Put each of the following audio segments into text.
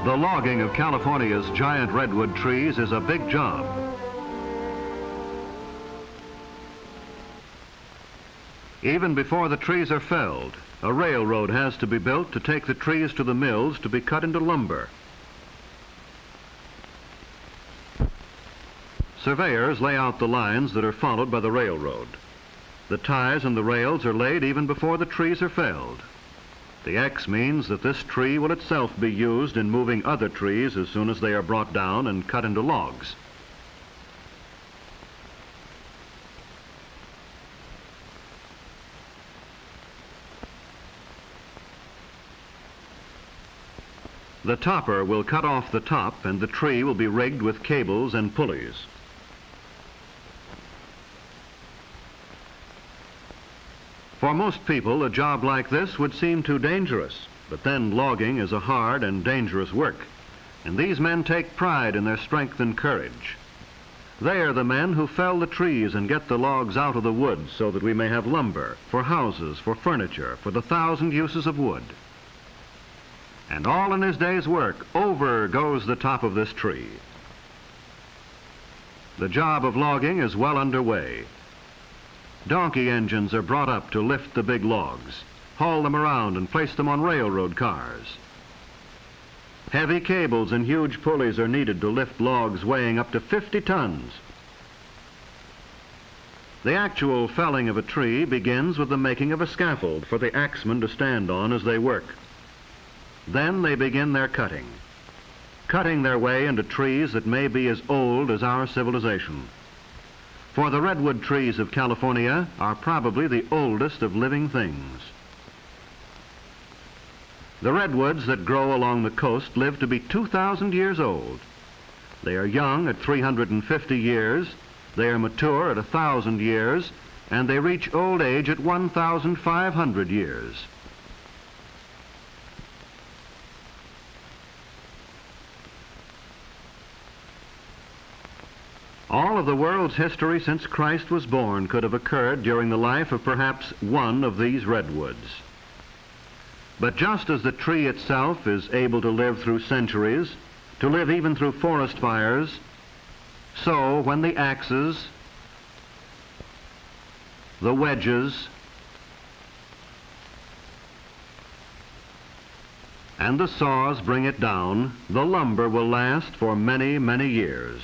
The logging of California's giant redwood trees is a big job. Even before the trees are felled, a railroad has to be built to take the trees to the mills to be cut into lumber. Surveyors lay out the lines that are followed by the railroad. The ties and the rails are laid even before the trees are felled. The X means that this tree will itself be used in moving other trees as soon as they are brought down and cut into logs. The topper will cut off the top and the tree will be rigged with cables and pulleys. For most people, a job like this would seem too dangerous, but then logging is a hard and dangerous work, and these men take pride in their strength and courage. They are the men who fell the trees and get the logs out of the woods so that we may have lumber, for houses, for furniture, for the 1,000 uses of wood. And all in his day's work, over goes the top of this tree. The job of logging is well underway. Donkey engines are brought up to lift the big logs, haul them around and place them on railroad cars. Heavy cables and huge pulleys are needed to lift logs weighing up to 50 tons. The actual felling of a tree begins with the making of a scaffold for the axemen to stand on as they work. Then they begin their cutting their way into trees that may be as old as our civilization. For the redwood trees of California are probably the oldest of living things. The redwoods that grow along the coast live to be 2,000 years old. They are young at 350 years, they are mature at 1,000 years, and they reach old age at 1,500 years. All of the world's history since Christ was born could have occurred during the life of perhaps one of these redwoods. But just as the tree itself is able to live through centuries, to live even through forest fires, so when the axes, the wedges, and the saws bring it down, the lumber will last for many, many years.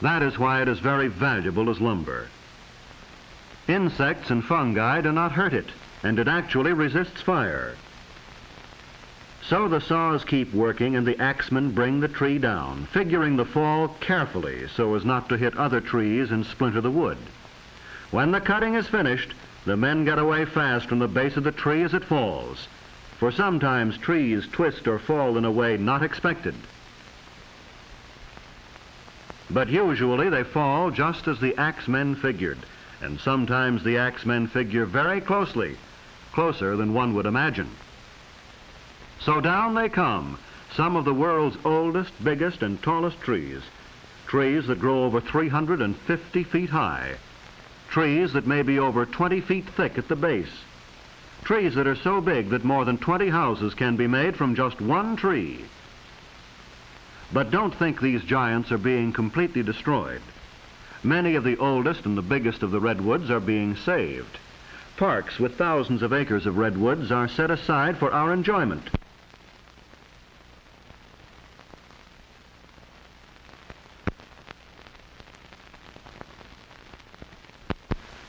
That is why it is very valuable as lumber. Insects and fungi do not hurt it, and it actually resists fire. So the saws keep working and the axemen bring the tree down, figuring the fall carefully so as not to hit other trees and splinter the wood. When the cutting is finished, the men get away fast from the base of the tree as it falls, for sometimes trees twist or fall in a way not expected. But usually they fall just as the axemen figured, and sometimes the axemen figure very closely, closer than one would imagine. So down they come, some of the world's oldest, biggest, and tallest trees that grow over 350 feet high, trees that may be over 20 feet thick at the base, trees that are so big that more than 20 houses can be made from just one tree. But don't think these giants are being completely destroyed. Many of the oldest and the biggest of the redwoods are being saved. Parks with thousands of acres of redwoods are set aside for our enjoyment.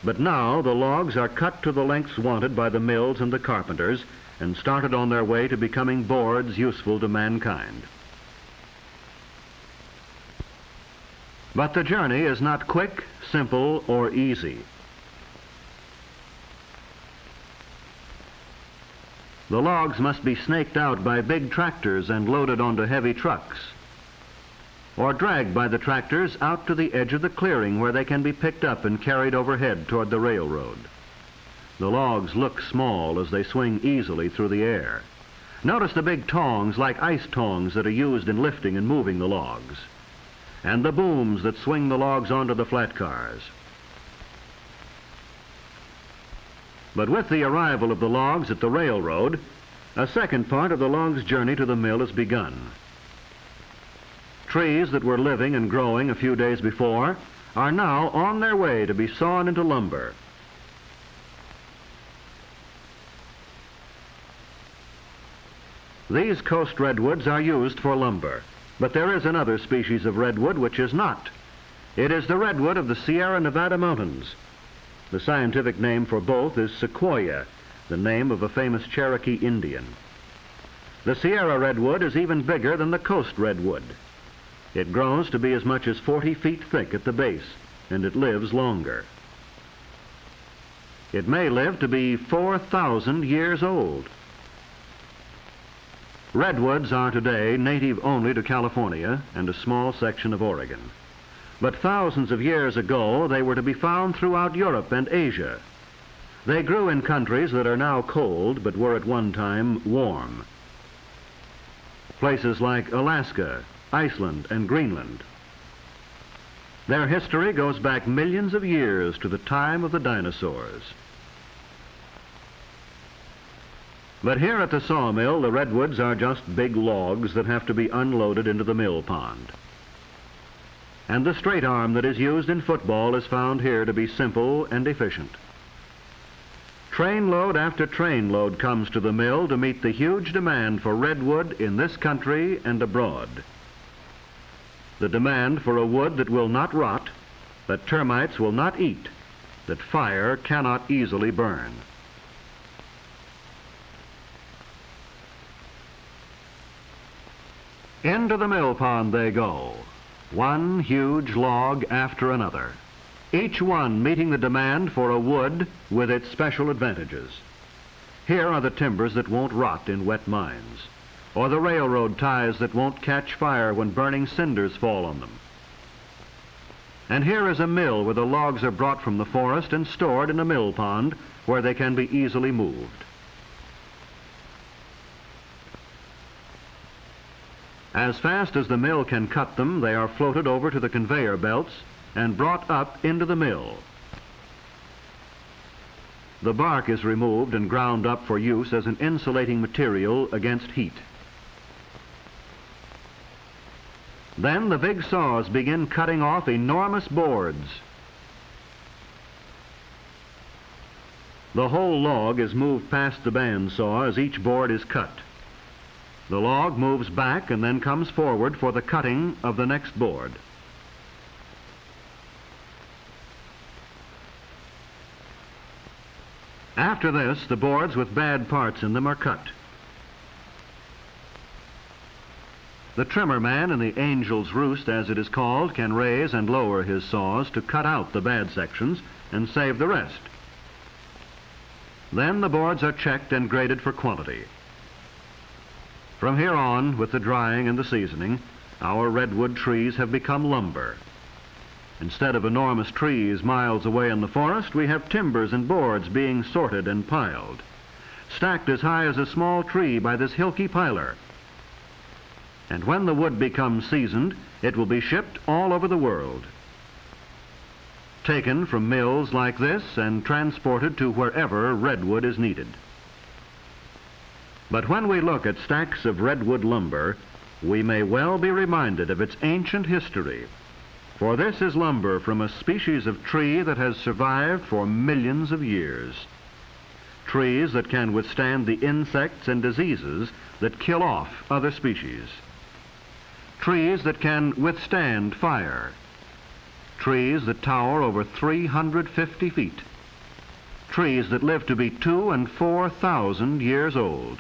But now the logs are cut to the lengths wanted by the mills and the carpenters and started on their way to becoming boards useful to mankind. But the journey is not quick, simple, or easy. The logs must be snaked out by big tractors and loaded onto heavy trucks, or dragged by the tractors out to the edge of the clearing where they can be picked up and carried overhead toward the railroad. The logs look small as they swing easily through the air. Notice the big tongs like ice tongs that are used in lifting and moving the logs, and the booms that swing the logs onto the flat cars. But with the arrival of the logs at the railroad, A second part of the log's journey to the mill is begun. Trees that were living and growing a few days before are now on their way to be sawn into lumber. These coast redwoods are used for lumber, but there is another species of redwood which is not. It is the redwood of the Sierra Nevada mountains. The scientific name for both is sequoia, the name of a famous Cherokee Indian. The Sierra redwood is even bigger than the coast redwood. It grows to be as much as 40 feet thick at the base, and it lives longer. It may live to be 4,000 years old. Redwoods are today native only to California and a small section of Oregon. But thousands of years ago, they were to be found throughout Europe and Asia. They grew in countries that are now cold, but were at one time warm. Places like Alaska, Iceland, and Greenland. Their history goes back millions of years to the time of the dinosaurs. But here at the sawmill, the redwoods are just big logs that have to be unloaded into the mill pond. And the straight arm that is used in football is found here to be simple and efficient. Trainload after trainload comes to the mill to meet the huge demand for redwood in this country and abroad. The demand for a wood that will not rot, that termites will not eat, that fire cannot easily burn. Into the mill pond they go, one huge log after another, each one meeting the demand for a wood with its special advantages. Here are the timbers that won't rot in wet mines, or the railroad ties that won't catch fire when burning cinders fall on them. And here is a mill where the logs are brought from the forest and stored in a mill pond where they can be easily moved. As fast as the mill can cut them, they are floated over to the conveyor belts and brought up into the mill. The bark is removed and ground up for use as an insulating material against heat. Then the big saws begin cutting off enormous boards. The whole log is moved past the bandsaw as each board is cut. The log moves back and then comes forward for the cutting of the next board. After this, the boards with bad parts in them are cut. The trimmer man in the angel's roost, as it is called, can raise and lower his saws to cut out the bad sections and save the rest. Then the boards are checked and graded for quality. From here on, with the drying and the seasoning, our redwood trees have become lumber. Instead of enormous trees miles away in the forest, we have timbers and boards being sorted and piled, stacked as high as a small tree by this hilky piler. And when the wood becomes seasoned, it will be shipped all over the world, taken from mills like this and transported to wherever redwood is needed. But when we look at stacks of redwood lumber, we may well be reminded of its ancient history, for this is lumber from a species of tree that has survived for millions of years. Trees that can withstand the insects and diseases that kill off other species. Trees that can withstand fire. Trees that tower over 350 feet. Trees that live to be 2,000 and 4,000 years old.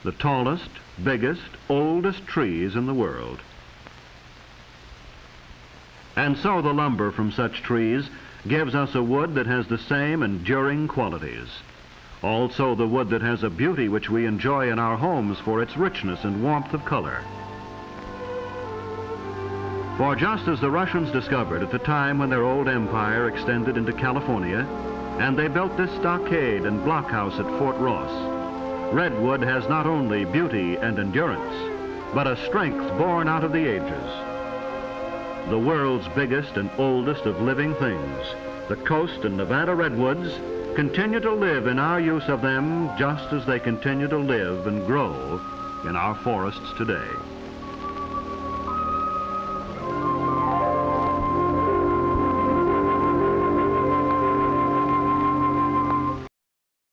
The tallest, biggest, oldest trees in the world. And so the lumber from such trees gives us a wood that has the same enduring qualities. Also the wood that has a beauty which we enjoy in our homes for its richness and warmth of color. For just as the Russians discovered at the time when their old empire extended into California, and they built this stockade and blockhouse at Fort Ross, redwood has not only beauty and endurance, but a strength born out of the ages. The world's biggest and oldest of living things, the coast and Nevada redwoods, continue to live in our use of them just as they continue to live and grow in our forests today.